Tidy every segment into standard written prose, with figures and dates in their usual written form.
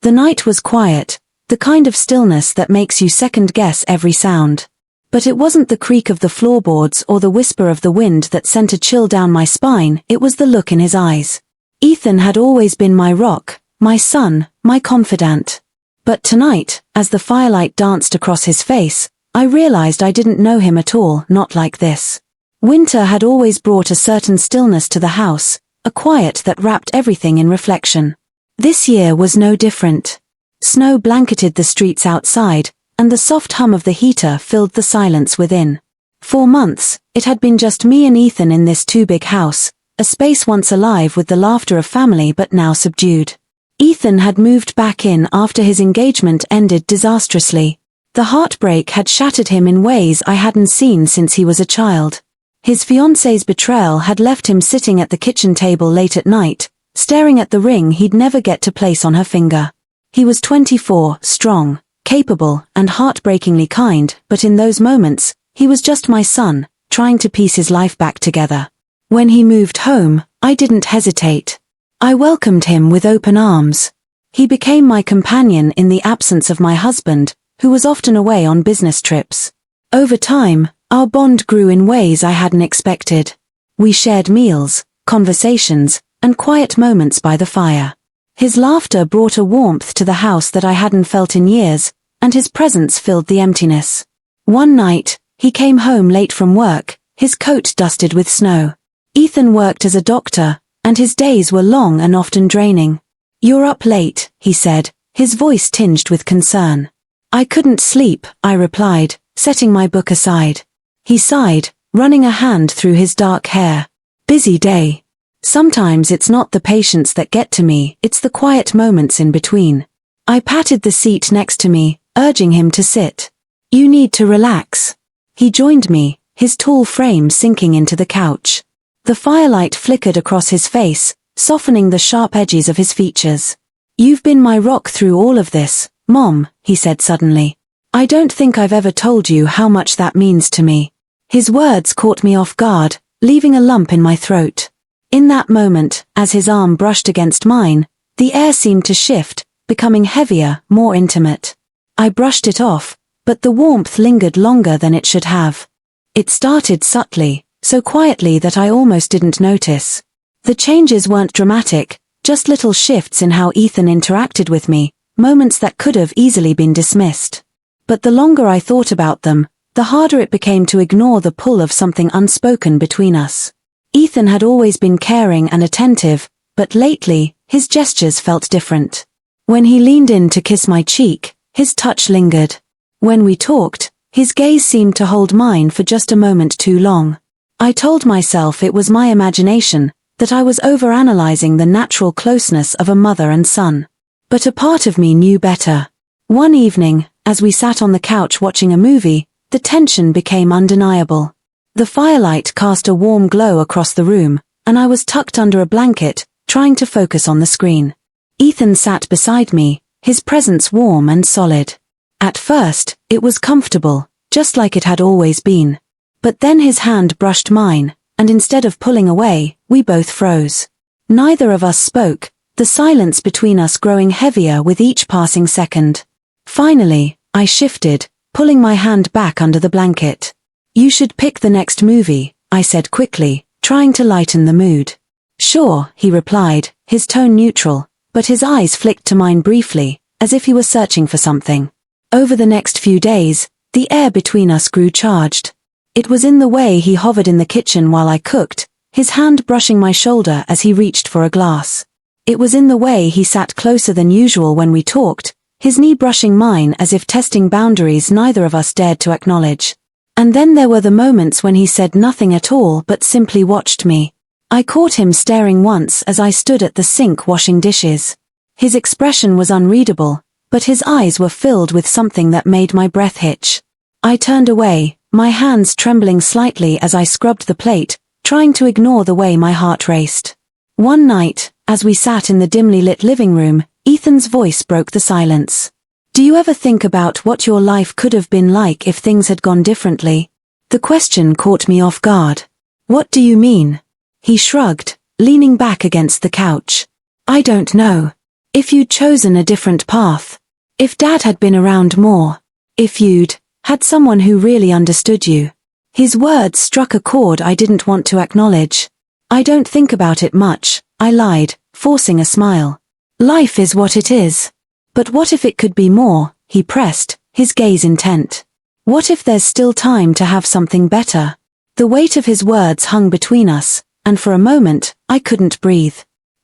The night was quiet, the kind of stillness that makes you second-guess every sound. But it wasn't the creak of the floorboards or the whisper of the wind that sent a chill down my spine, it was the look in his eyes. Ethan had always been my rock, my son, my confidant. But tonight, as the firelight danced across his face, I realized I didn't know him at all, not like this. Winter had always brought a certain stillness to the house, a quiet that wrapped everything in reflection. This year was no different. Snow blanketed the streets outside, and the soft hum of the heater filled the silence within. For months, it had been just me and Ethan in this too-big house, a space once alive with the laughter of family but now subdued. Ethan had moved back in after his engagement ended disastrously. The heartbreak had shattered him in ways I hadn't seen since he was a child. His fiancée's betrayal had left him sitting at the kitchen table late at night, staring at the ring he'd never get to place on her finger. He was 24, strong, capable, and heartbreakingly kind, but in those moments, he was just my son, trying to piece his life back together. When he moved home, I didn't hesitate. I welcomed him with open arms. He became my companion in the absence of my husband, who was often away on business trips. Over time, our bond grew in ways I hadn't expected. We shared meals, conversations, and quiet moments by the fire. His laughter brought a warmth to the house that I hadn't felt in years, and his presence filled the emptiness. One night, he came home late from work, his coat dusted with snow. Ethan worked as a doctor, and his days were long and often draining. "You're up late," he said, his voice tinged with concern. "I couldn't sleep," I replied, setting my book aside. He sighed, running a hand through his dark hair. "Busy day. Sometimes it's not the patients that get to me, it's the quiet moments in between." I patted the seat next to me, urging him to sit. "You need to relax." He joined me, his tall frame sinking into the couch. The firelight flickered across his face, softening the sharp edges of his features. "You've been my rock through all of this, Mom," he said suddenly. "I don't think I've ever told you how much that means to me." His words caught me off guard, leaving a lump in my throat. In that moment, as his arm brushed against mine, the air seemed to shift, becoming heavier, more intimate. I brushed it off, but the warmth lingered longer than it should have. It started subtly, so quietly that I almost didn't notice. The changes weren't dramatic, just little shifts in how Ethan interacted with me, moments that could have easily been dismissed. But the longer I thought about them, the harder it became to ignore the pull of something unspoken between us. Ethan had always been caring and attentive, but lately, his gestures felt different. When he leaned in to kiss my cheek, his touch lingered. When we talked, his gaze seemed to hold mine for just a moment too long. I told myself it was my imagination, that I was overanalyzing the natural closeness of a mother and son. But a part of me knew better. One evening, as we sat on the couch watching a movie, the tension became undeniable. The firelight cast a warm glow across the room, and I was tucked under a blanket, trying to focus on the screen. Ethan sat beside me, his presence warm and solid. At first, it was comfortable, just like it had always been. But then his hand brushed mine, and instead of pulling away, we both froze. Neither of us spoke, the silence between us growing heavier with each passing second. Finally, I shifted, pulling my hand back under the blanket. "You should pick the next movie," I said quickly, trying to lighten the mood. "Sure," he replied, his tone neutral, but his eyes flicked to mine briefly, as if he were searching for something. Over the next few days, the air between us grew charged. It was in the way he hovered in the kitchen while I cooked, his hand brushing my shoulder as he reached for a glass. It was in the way he sat closer than usual when we talked, his knee brushing mine as if testing boundaries neither of us dared to acknowledge. And then there were the moments when he said nothing at all but simply watched me. I caught him staring once as I stood at the sink washing dishes. His expression was unreadable, but his eyes were filled with something that made my breath hitch. I turned away, my hands trembling slightly as I scrubbed the plate, trying to ignore the way my heart raced. One night, as we sat in the dimly lit living room, Ethan's voice broke the silence. "Do you ever think about what your life could have been like if things had gone differently?" The question caught me off guard. "What do you mean?" He shrugged, leaning back against the couch. "I don't know. If you'd chosen a different path. If Dad had been around more. If you'd had someone who really understood you. His words struck a chord I didn't want to acknowledge. I don't think about it much, I lied, forcing a smile. Life is what it is. But what if it could be more? He pressed, his gaze intent. What if there's still time to have something better? The weight of his words hung between us, and for a moment, I couldn't breathe.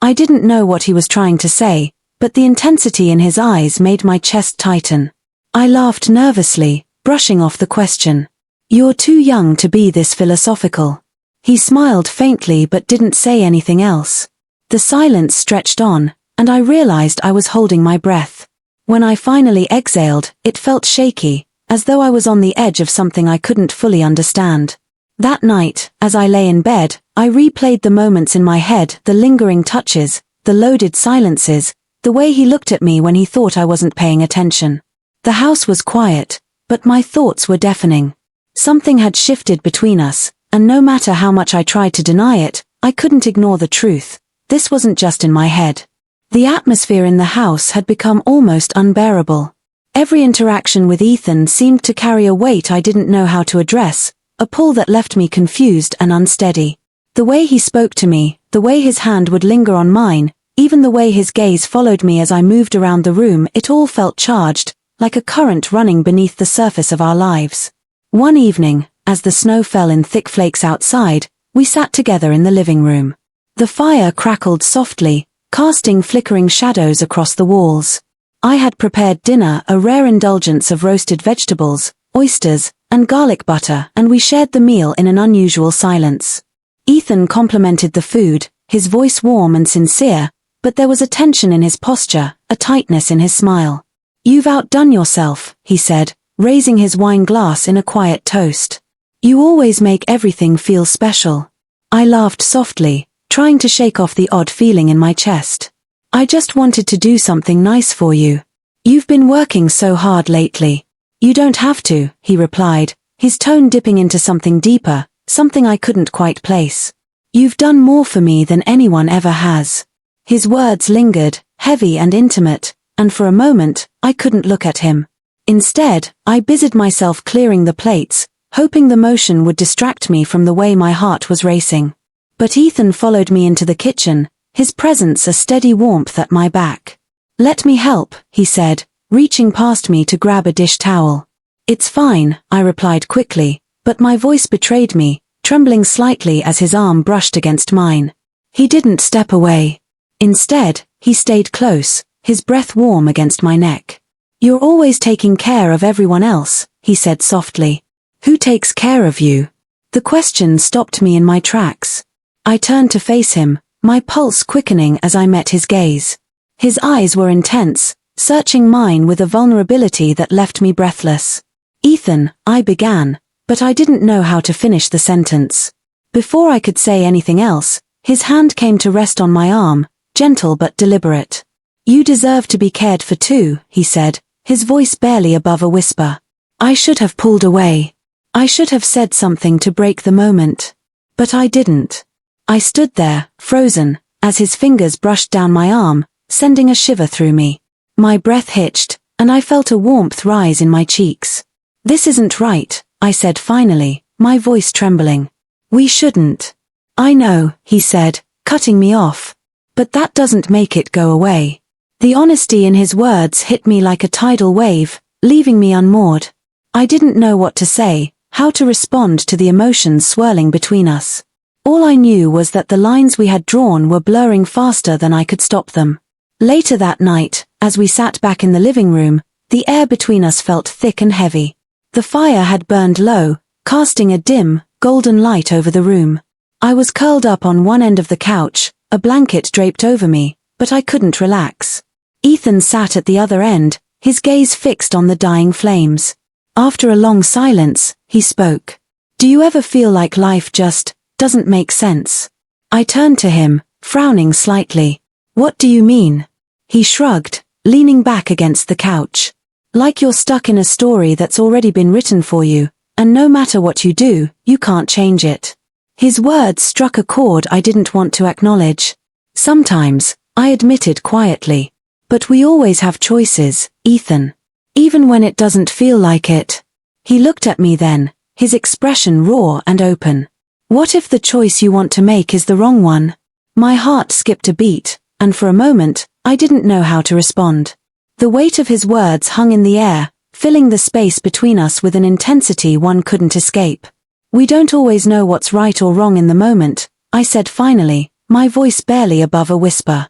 I didn't know what he was trying to say, but the intensity in his eyes made my chest tighten. I laughed nervously, brushing off the question. You're too young to be this philosophical. He smiled faintly but didn't say anything else. The silence stretched on, and I realized I was holding my breath. When I finally exhaled, it felt shaky, as though I was on the edge of something I couldn't fully understand. That night, as I lay in bed, I replayed the moments in my head, the lingering touches, the loaded silences, the way he looked at me when he thought I wasn't paying attention. The house was quiet, but my thoughts were deafening. Something had shifted between us, and no matter how much I tried to deny it, I couldn't ignore the truth. This wasn't just in my head. The atmosphere in the house had become almost unbearable. Every interaction with Ethan seemed to carry a weight I didn't know how to address, a pull that left me confused and unsteady. The way he spoke to me, the way his hand would linger on mine, even the way his gaze followed me as I moved around the room, it all felt charged, like a current running beneath the surface of our lives. One evening, as the snow fell in thick flakes outside, we sat together in the living room. The fire crackled softly, casting flickering shadows across the walls. I had prepared dinner, a rare indulgence of roasted vegetables, oysters, and garlic butter, and we shared the meal in an unusual silence. Ethan complimented the food, his voice warm and sincere, but there was a tension in his posture, a tightness in his smile. You've outdone yourself, he said, raising his wine glass in a quiet toast. You always make everything feel special. I laughed softly, trying to shake off the odd feeling in my chest. I just wanted to do something nice for you. You've been working so hard lately. You don't have to, he replied, his tone dipping into something deeper, something I couldn't quite place. You've done more for me than anyone ever has. His words lingered, heavy and intimate, and for a moment, I couldn't look at him. Instead, I busied myself clearing the plates, hoping the motion would distract me from the way my heart was racing. But Ethan followed me into the kitchen, his presence a steady warmth at my back. Let me help, he said, reaching past me to grab a dish towel. It's fine, I replied quickly, but my voice betrayed me, trembling slightly as his arm brushed against mine. He didn't step away. Instead, he stayed close, his breath warm against my neck. You're always taking care of everyone else, he said softly. Who takes care of you? The question stopped me in my tracks. I turned to face him, my pulse quickening as I met his gaze. His eyes were intense, searching mine with a vulnerability that left me breathless. Ethan, I began, but I didn't know how to finish the sentence. Before I could say anything else, his hand came to rest on my arm, gentle but deliberate. You deserve to be cared for too, he said, his voice barely above a whisper. I should have pulled away. I should have said something to break the moment. But I didn't. I stood there, frozen, as his fingers brushed down my arm, sending a shiver through me. My breath hitched, and I felt a warmth rise in my cheeks. This isn't right, I said finally, my voice trembling. We shouldn't. I know, he said, cutting me off. But that doesn't make it go away. The honesty in his words hit me like a tidal wave, leaving me unmoored. I didn't know what to say, how to respond to the emotions swirling between us. All I knew was that the lines we had drawn were blurring faster than I could stop them. Later that night, as we sat back in the living room, the air between us felt thick and heavy. The fire had burned low, casting a dim, golden light over the room. I was curled up on one end of the couch, a blanket draped over me, but I couldn't relax. Ethan sat at the other end, his gaze fixed on the dying flames. After a long silence, he spoke. Do you ever feel like life just doesn't make sense? I turned to him, frowning slightly. What do you mean? He shrugged, leaning back against the couch. Like you're stuck in a story that's already been written for you, and no matter what you do, you can't change it. His words struck a chord I didn't want to acknowledge. Sometimes, I admitted quietly. But we always have choices, Ethan. Even when it doesn't feel like it. He looked at me then, his expression raw and open. What if the choice you want to make is the wrong one? My heart skipped a beat, and for a moment, I didn't know how to respond. The weight of his words hung in the air, filling the space between us with an intensity one couldn't escape. We don't always know what's right or wrong in the moment, I said finally, my voice barely above a whisper.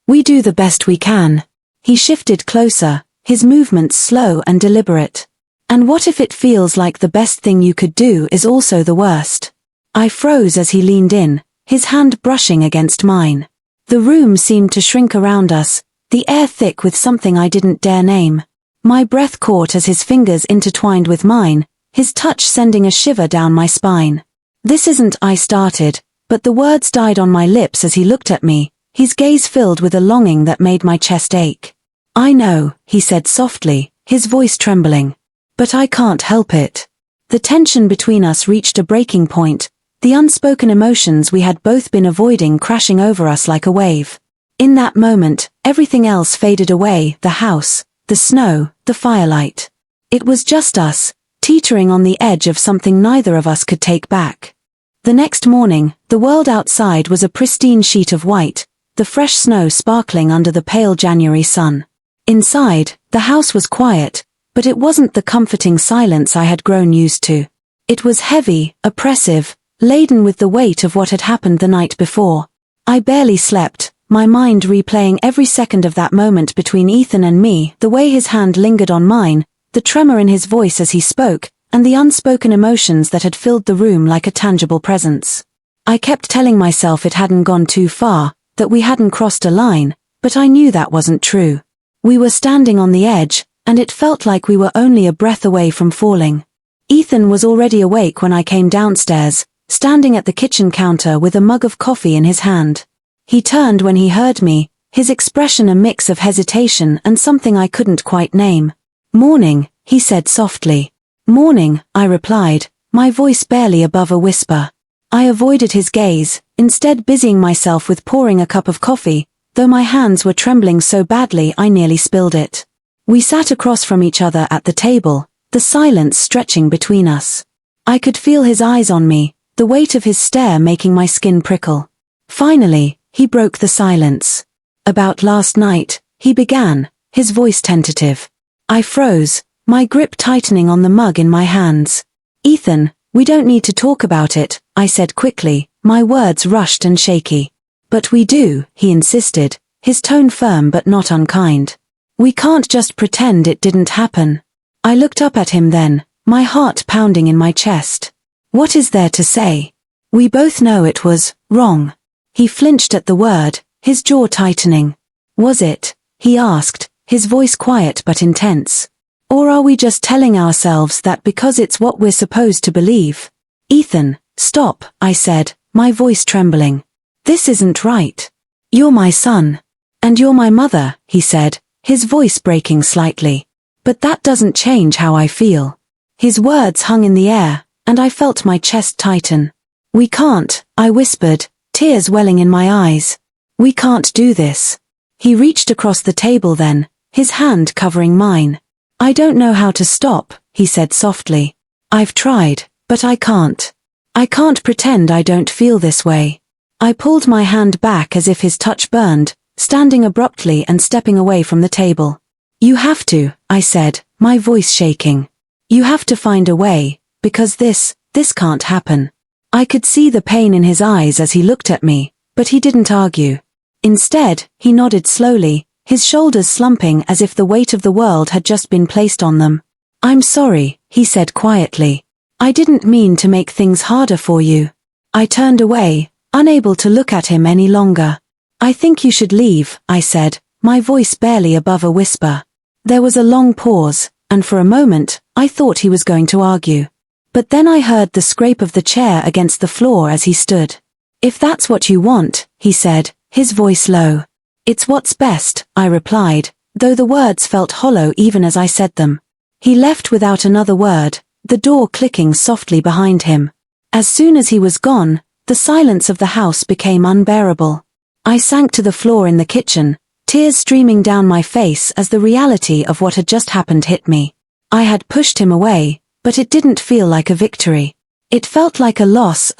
We do the best we can. He shifted closer, his movements slow and deliberate. And what if it feels like the best thing you could do is also the worst? I froze as he leaned in, his hand brushing against mine. The room seemed to shrink around us, the air thick with something I didn't dare name. My breath caught as his fingers intertwined with mine, his touch sending a shiver down my spine. This isn't, I started, but the words died on my lips as he looked at me, his gaze filled with a longing that made my chest ache. I know, he said softly, his voice trembling. But I can't help it. The tension between us reached a breaking point, the unspoken emotions we had both been avoiding crashing over us like a wave. In that moment, everything else faded away, the house, the snow, the firelight. It was just us, teetering on the edge of something neither of us could take back. The next morning, the world outside was a pristine sheet of white, the fresh snow sparkling under the pale January sun. Inside, the house was quiet, but it wasn't the comforting silence I had grown used to. It was heavy, oppressive, laden with the weight of what had happened the night before. I barely slept, my mind replaying every second of that moment between Ethan and me, the way his hand lingered on mine, the tremor in his voice as he spoke, and the unspoken emotions that had filled the room like a tangible presence. I kept telling myself it hadn't gone too far, that we hadn't crossed a line, but I knew that wasn't true. We were standing on the edge, and it felt like we were only a breath away from falling. Ethan was already awake when I came downstairs, standing at the kitchen counter with a mug of coffee in his hand. He turned when he heard me, his expression a mix of hesitation and something I couldn't quite name. Morning, he said softly. Morning, I replied, my voice barely above a whisper. I avoided his gaze, instead busying myself with pouring a cup of coffee, though my hands were trembling so badly I nearly spilled it. We sat across from each other at the table, the silence stretching between us. I could feel his eyes on me, the weight of his stare making my skin prickle. Finally, he broke the silence. About last night, he began, his voice tentative. I froze, my grip tightening on the mug in my hands. Ethan, we don't need to talk about it, I said quickly, my words rushed and shaky. But we do, he insisted, his tone firm but not unkind. We can't just pretend it didn't happen. I looked up at him then, my heart pounding in my chest. What is there to say? We both know it was wrong. He flinched at the word, his jaw tightening. Was it? He asked, his voice quiet but intense. Or are we just telling ourselves that because it's what we're supposed to believe? Ethan, stop, I said, my voice trembling. This isn't right. You're my son. And you're my mother, he said, his voice breaking slightly. But that doesn't change how I feel. His words hung in the air, and I felt my chest tighten. We can't, I whispered, tears welling in my eyes. We can't do this. He reached across the table then, his hand covering mine. I don't know how to stop, he said softly. I've tried, but I can't. I can't pretend I don't feel this way. I pulled my hand back as if his touch burned, standing abruptly and stepping away from the table. You have to, I said, my voice shaking. You have to find a way, because this can't happen. I could see the pain in his eyes as he looked at me, but he didn't argue. Instead, he nodded slowly, his shoulders slumping as if the weight of the world had just been placed on them. I'm sorry, he said quietly. I didn't mean to make things harder for you. I turned away, unable to look at him any longer. I think you should leave, I said, my voice barely above a whisper. There was a long pause, and for a moment, I thought he was going to argue. But then I heard the scrape of the chair against the floor as he stood. If that's what you want, he said, his voice low. It's what's best, I replied, though the words felt hollow even as I said them. He left without another word, the door clicking softly behind him. As soon as he was gone, the silence of the house became unbearable. I sank to the floor in the kitchen, tears streaming down my face as the reality of what had just happened hit me. I had pushed him away, but it didn't feel like a victory. It felt like a loss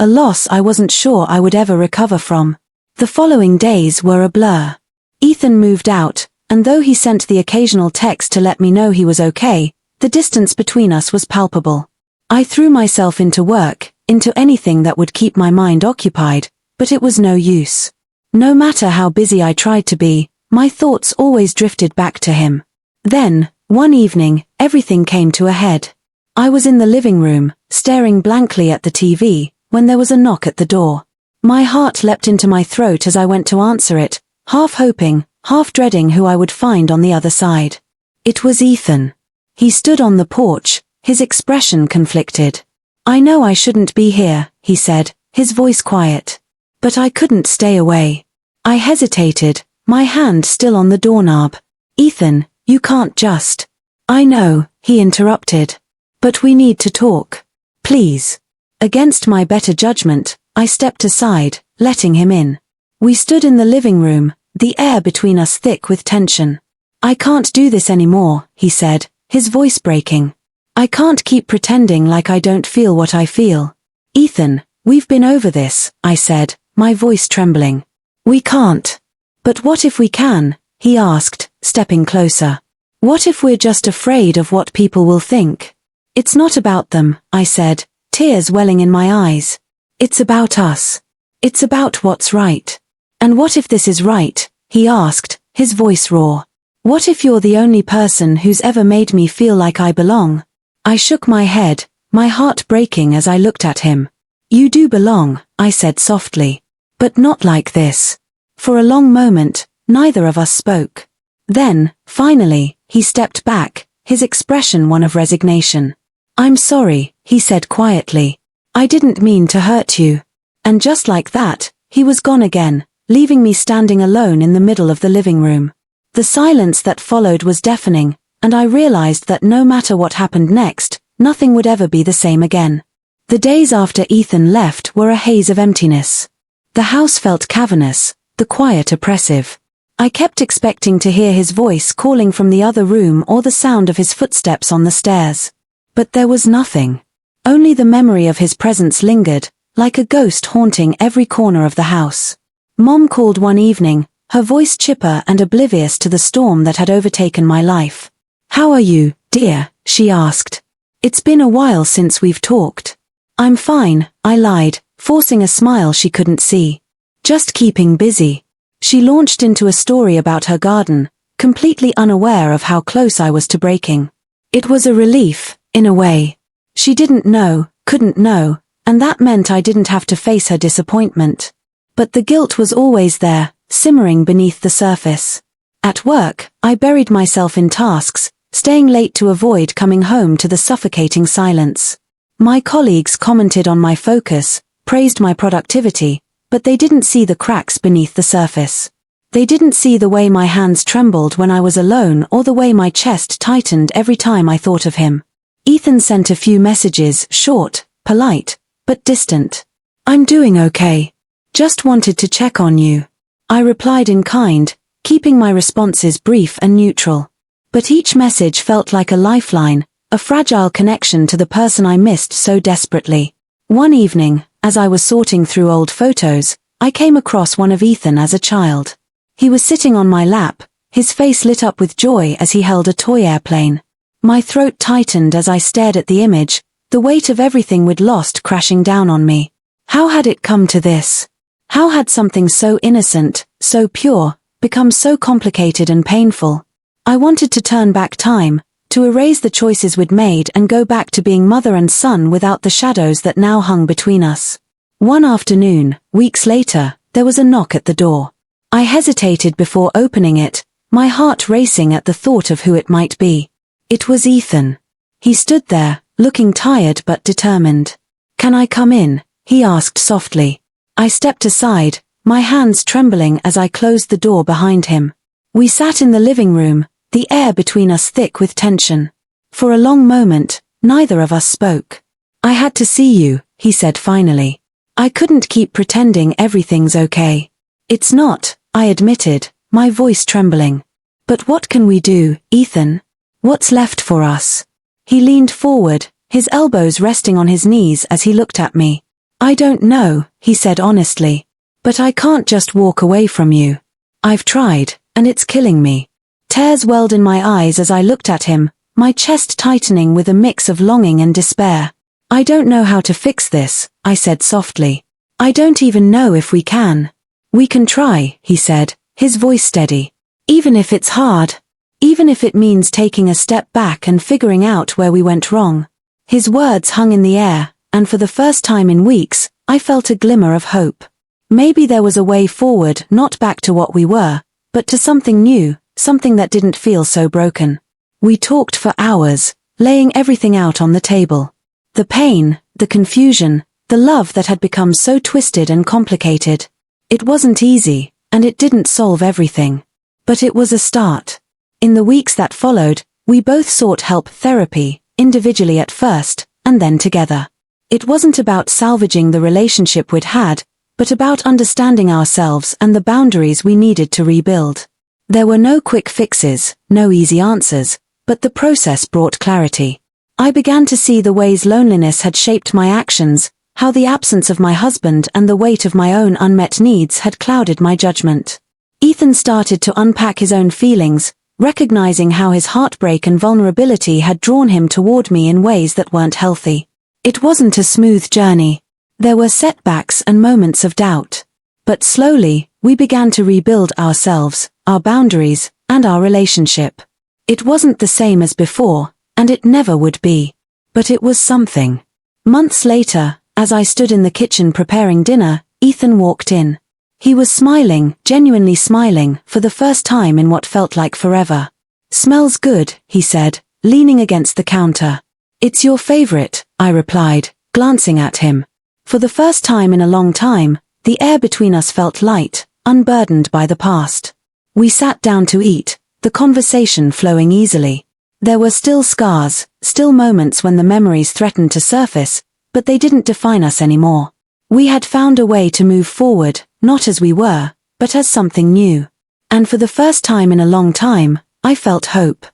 I wasn't sure I would ever recover from. The following days were a blur. Ethan moved out, and though he sent the occasional text to let me know he was okay, the distance between us was palpable. I threw myself into work, into anything that would keep my mind occupied, but it was no use. No matter how busy I tried to be, my thoughts always drifted back to him. Then, one evening, everything came to a head. I was in the living room, staring blankly at the TV, when there was a knock at the door. My heart leapt into my throat as I went to answer it, half hoping, half dreading who I would find on the other side. It was Ethan. He stood on the porch, his expression conflicted. "I know I shouldn't be here," he said, his voice quiet. But I couldn't stay away. I hesitated, my hand still on the doorknob. "Ethan, you can't just—" "I know," he interrupted. "But we need to talk. Please." Against my better judgment, I stepped aside, letting him in. We stood in the living room, the air between us thick with tension. "I can't do this anymore," he said, his voice breaking. "I can't keep pretending like I don't feel what I feel." "Ethan, we've been over this," I said, my voice trembling. "We can't." "But what if we can?" he asked, stepping closer. "What if we're just afraid of what people will think?" "It's not about them," I said, tears welling in my eyes. "It's about us. It's about what's right." "And what if this is right?" he asked, his voice raw. "What if you're the only person who's ever made me feel like I belong?" I shook my head, my heart breaking as I looked at him. "You do belong," I said softly. "But not like this." For a long moment, neither of us spoke. Then, finally, he stepped back, his expression one of resignation. "I'm sorry," he said quietly. "I didn't mean to hurt you." And just like that, he was gone again, leaving me standing alone in the middle of the living room. The silence that followed was deafening, and I realized that no matter what happened next, nothing would ever be the same again. The days after Ethan left were a haze of emptiness. The house felt cavernous, the quiet oppressive. I kept expecting to hear his voice calling from the other room or the sound of his footsteps on the stairs. But there was nothing. Only the memory of his presence lingered, like a ghost haunting every corner of the house. Mom called one evening, her voice chipper and oblivious to the storm that had overtaken my life. "How are you, dear?" she asked. "It's been a while since we've talked." "I'm fine," I lied, forcing a smile she couldn't see. "Just keeping busy." She launched into a story about her garden, completely unaware of how close I was to breaking. It was a relief, in a way. She didn't know, couldn't know, and that meant I didn't have to face her disappointment. But the guilt was always there, simmering beneath the surface. At work, I buried myself in tasks, staying late to avoid coming home to the suffocating silence. My colleagues commented on my focus, praised my productivity, but they didn't see the cracks beneath the surface. They didn't see the way my hands trembled when I was alone or the way my chest tightened every time I thought of him. Ethan sent a few messages, short, polite, but distant. "I'm doing okay. Just wanted to check on you." I replied in kind, keeping my responses brief and neutral. But each message felt like a lifeline, a fragile connection to the person I missed so desperately. One evening, as I was sorting through old photos, I came across one of Ethan as a child. He was sitting on my lap, his face lit up with joy as he held a toy airplane. My throat tightened as I stared at the image, the weight of everything we'd lost crashing down on me. How had it come to this? How had something so innocent, so pure, become so complicated and painful? I wanted to turn back time, to erase the choices we'd made and go back to being mother and son without the shadows that now hung between us. One afternoon, weeks later, there was a knock at the door. I hesitated before opening it, my heart racing at the thought of who it might be. It was Ethan. He stood there, looking tired but determined. "Can I come in?" he asked softly. I stepped aside, my hands trembling as I closed the door behind him. We sat in the living room, the air between us thick with tension. For a long moment, neither of us spoke. "I had to see you," he said finally. "I couldn't keep pretending everything's okay." "It's not," I admitted, my voice trembling. But what can we do, Ethan? What's left for us? He leaned forward, his elbows resting on his knees as he looked at me. I don't know, he said honestly. But I can't just walk away from you. I've tried, and it's killing me. Tears welled in my eyes as I looked at him, my chest tightening with a mix of longing and despair. I don't know how to fix this, I said softly. I don't even know if we can. We can try, he said, his voice steady. Even if it's hard. Even if it means taking a step back and figuring out where we went wrong. His words hung in the air, and for the first time in weeks, I felt a glimmer of hope. Maybe there was a way forward, not back to what we were, but to something new, something that didn't feel so broken. We talked for hours, laying everything out on the table. The pain, the confusion, the love that had become so twisted and complicated. It wasn't easy, and it didn't solve everything. But it was a start. In the weeks that followed, we both sought help, therapy, individually at first, and then together. It wasn't about salvaging the relationship we'd had, but about understanding ourselves and the boundaries we needed to rebuild. There were no quick fixes, no easy answers, but the process brought clarity. I began to see the ways loneliness had shaped my actions, how the absence of my husband and the weight of my own unmet needs had clouded my judgment. Ethan started to unpack his own feelings, recognizing how his heartbreak and vulnerability had drawn him toward me in ways that weren't healthy. It wasn't a smooth journey. There were setbacks and moments of doubt. But slowly, we began to rebuild ourselves, our boundaries, and our relationship. It wasn't the same as before, and it never would be. But it was something. Months later, as I stood in the kitchen preparing dinner, Ethan walked in. He was smiling, genuinely smiling, for the first time in what felt like forever. "Smells good," he said, leaning against the counter. "It's your favorite," I replied, glancing at him. For the first time in a long time, the air between us felt light, unburdened by the past. We sat down to eat, the conversation flowing easily. There were still scars, still moments when the memories threatened to surface, but they didn't define us anymore. We had found a way to move forward, not as we were, but as something new. And for the first time in a long time, I felt hope.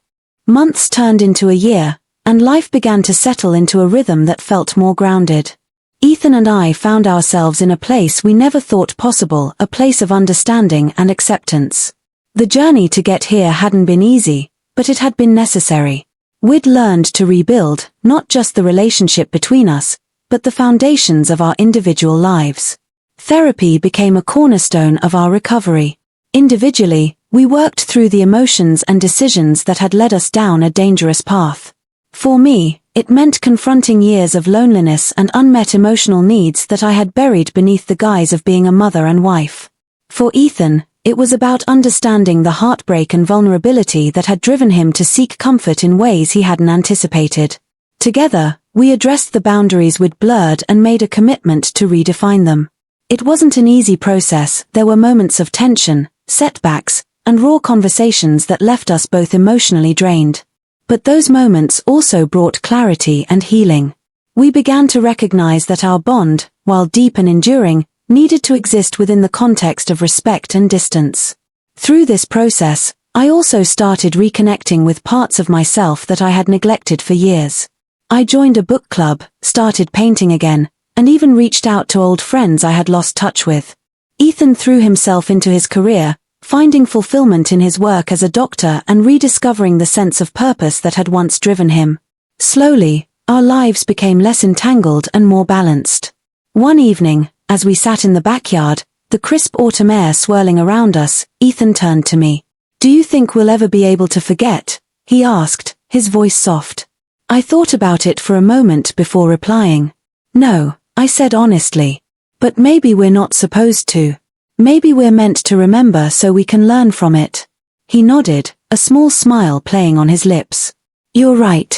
Months turned into a year, and life began to settle into a rhythm that felt more grounded. Ethan and I found ourselves in a place we never thought possible, a place of understanding and acceptance. The journey to get here hadn't been easy, but it had been necessary. We'd learned to rebuild, not just the relationship between us, but the foundations of our individual lives. Therapy became a cornerstone of our recovery. Individually, we worked through the emotions and decisions that had led us down a dangerous path. For me, it meant confronting years of loneliness and unmet emotional needs that I had buried beneath the guise of being a mother and wife. For Ethan, it was about understanding the heartbreak and vulnerability that had driven him to seek comfort in ways he hadn't anticipated. Together, we addressed the boundaries we'd blurred and made a commitment to redefine them. It wasn't an easy process. There were moments of tension, setbacks, and raw conversations that left us both emotionally drained. But those moments also brought clarity and healing. We began to recognize that our bond, while deep and enduring, needed to exist within the context of respect and distance. Through this process, I also started reconnecting with parts of myself that I had neglected for years. I joined a book club, started painting again, and even reached out to old friends I had lost touch with. Ethan threw himself into his career, finding fulfillment in his work as a doctor and rediscovering the sense of purpose that had once driven him. Slowly, our lives became less entangled and more balanced. One evening, as we sat in the backyard, the crisp autumn air swirling around us, Ethan turned to me. "Do you think we'll ever be able to forget?" he asked, his voice soft. I thought about it for a moment before replying. "No," I said honestly. "But maybe we're not supposed to. Maybe we're meant to remember so we can learn from it." He nodded, a small smile playing on his lips. "You're right.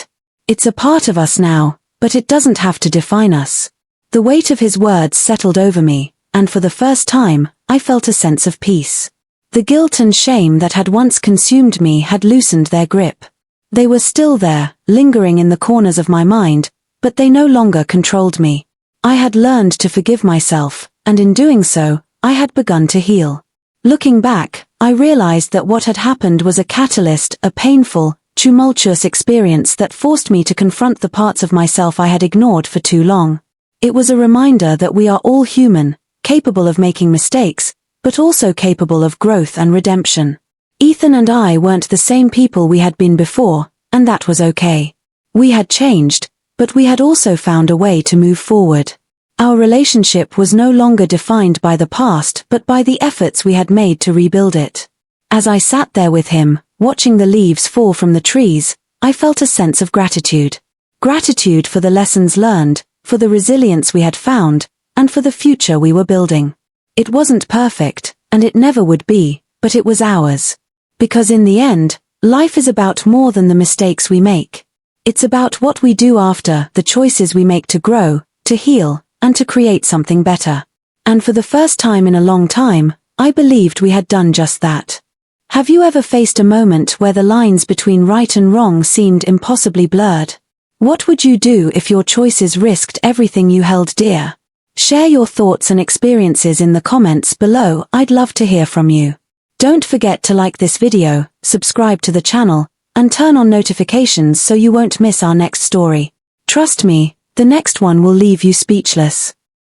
It's a part of us now, but it doesn't have to define us." The weight of his words settled over me, and for the first time, I felt a sense of peace. The guilt and shame that had once consumed me had loosened their grip. They were still there, lingering in the corners of my mind, but they no longer controlled me. I had learned to forgive myself, and in doing so, I had begun to heal. Looking back, I realized that what had happened was a catalyst, a painful, tumultuous experience that forced me to confront the parts of myself I had ignored for too long. It was a reminder that we are all human, capable of making mistakes, but also capable of growth and redemption. Ethan and I weren't the same people we had been before, and that was okay. We had changed, but we had also found a way to move forward. Our relationship was no longer defined by the past but by the efforts we had made to rebuild it. As I sat there with him, watching the leaves fall from the trees, I felt a sense of gratitude. Gratitude for the lessons learned, for the resilience we had found, and for the future we were building. It wasn't perfect, and it never would be, but it was ours. Because in the end, life is about more than the mistakes we make. It's about what we do after, the choices we make to grow, to heal, and to create something better. And for the first time in a long time, I believed we had done just that. Have you ever faced a moment where the lines between right and wrong seemed impossibly blurred? What would you do if your choices risked everything you held dear? Share your thoughts and experiences in the comments below. I'd love to hear from you. Don't forget to like this video, subscribe to the channel, and turn on notifications so you won't miss our next story. Trust me, the next one will leave you speechless.